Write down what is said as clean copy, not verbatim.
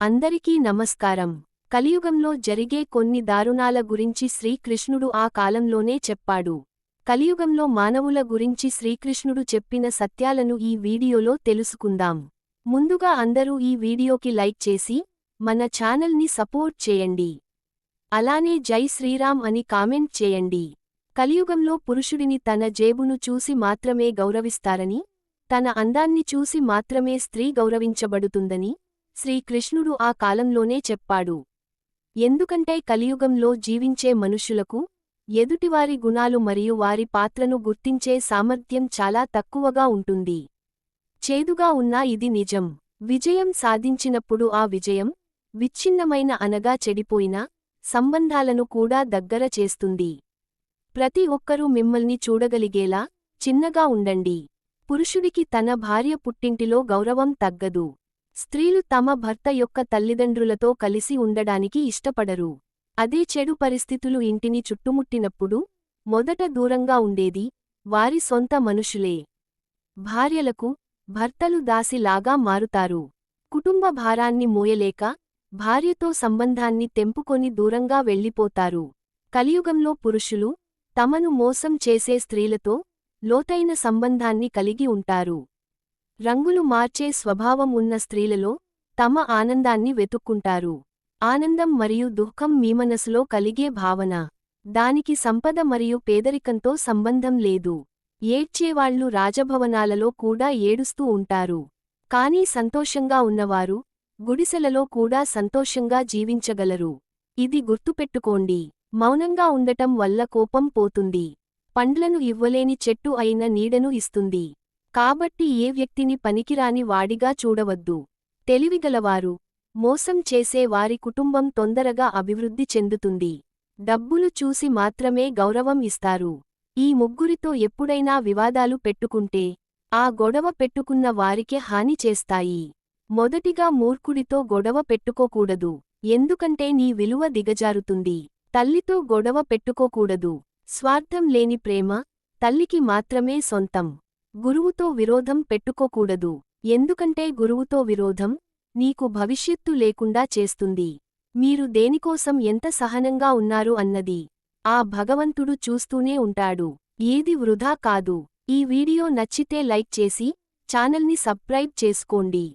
అందరికీ నమస్కారం. కలియుగంలో జరిగే కొన్ని దారుణాల గురించి శ్రీకృష్ణుడు ఆ కాలంలోనే చెప్పాడు. కలియుగంలో మానవుల గురించి శ్రీకృష్ణుడు చెప్పిన సత్యాలను ఈ వీడియోలో తెలుసుకుందాం. ముందుగా అందరూ ఈ వీడియోకి లైక్ చేసి, మన ఛానల్ని సపోర్ట్ చేయండి. అలానే జై శ్రీరామ్ అని కామెంట్ చేయండి. కలియుగంలో పురుషుడిని తన జేబును చూసి మాత్రమే గౌరవిస్తారని, తన అందాన్ని చూసి మాత్రమే స్త్రీ గౌరవించబడుతుందని శ్రీకృష్ణుడు ఆ కాలంలోనే చెప్పాడు. ఎందుకంటే కలియుగంలో జీవించే మనుషులకు ఎదుటివారి గుణాలు మరియు వారి పాత్రను గుర్తించే సామర్థ్యం చాలా తక్కువగా ఉంటుంది. చేదుగా ఉన్నా ఇది నిజం. విజయం సాధించినప్పుడు ఆ విజయం విచ్ఛిన్నమైన అనగా చెడిపోయిన సంబంధాలను కూడా దగ్గర చేస్తుంది. ప్రతి ఒక్కరూ మిమ్మల్ని చూడగలిగేలా చిన్నగా ఉండండి. పురుషుడికి తన భార్య పుట్టింటిలో గౌరవం తగ్గదు. స్త్రీలు తమ భర్త యొక్క తల్లిదండ్రులతో కలిసి ఉండడానికి ఇష్టపడరు. అదే చెడు పరిస్థితులు ఇంటిని చుట్టుముట్టినప్పుడు మొదట దూరంగా ఉండేది వారి సొంత మనుషులే. భార్యలకు భర్తలు దాసిలాగా మారుతారు. కుటుంబ భారాన్ని మోయలేక భార్యతో సంబంధాన్ని తెంపుకొని దూరంగా వెళ్ళిపోతారు. కలియుగంలో పురుషులు తమను మోసం చేసే స్త్రీలతో లోతైన సంబంధాన్ని కలిగి ఉంటారు. రంగులు మార్చే స్వభావం ఉన్న స్త్రీలలో తమ ఆనందాన్ని వెతుక్కుంటారు. ఆనందం మరియు దుఃఖం మీ మనసులో కలిగే భావన. దానికి సంపద మరియు పేదరికంతో సంబంధం లేదు. ఏడ్చేవాళ్లు రాజభవనాలలో కూడా ఏడుస్తూ ఉంటారు. కానీ సంతోషంగా ఉన్నవారు గుడిసెలలో కూడా సంతోషంగా జీవించగలరు. ఇది గుర్తుపెట్టుకోండి. మౌనంగా ఉండటం వల్ల కోపం పోతుంది. పండ్లను ఇవ్వలేని చెట్టు అయిన నీడను ఇస్తుంది. కాబట్టి ఏ వ్యక్తిని పనికిరాని వాడిగా చూడవద్దు. తెలివిగలవారు మోసం చేసే వారి కుటుంబం తొందరగా అభివృద్ధి చెందుతుంది. డబ్బులు చూసి మాత్రమే గౌరవం ఇస్తారు. ఈ ముగ్గురితో ఎప్పుడైనా వివాదాలు పెట్టుకుంటే ఆ గొడవ పెట్టుకున్న వారికే హాని చేస్తాయి. మొదటిగా మూర్ఖుడితో గొడవ పెట్టుకోకూడదు. ఎందుకంటే నీ విలువ దిగజారుతుంది. తల్లితో గొడవ పెట్టుకోకూడదు. స్వార్థం లేని ప్రేమ తల్లికి మాత్రమే సొంతం. గురువుతో విరోధం పెట్టుకోకూడదు. ఎందుకంటే గురువుతో విరోధం నీకు భవిష్యత్తు లేకుండా చేస్తుంది. మీరు దేనికోసం ఎంత సహనంగా ఉన్నారు అన్నది ఆ భగవంతుడు చూస్తూనే ఉంటాడు. ఏది వృధా కాదు. ఈ వీడియో నచ్చితే లైక్ చేసి ఛానల్ని సబ్స్క్రైబ్ చేసుకోండి.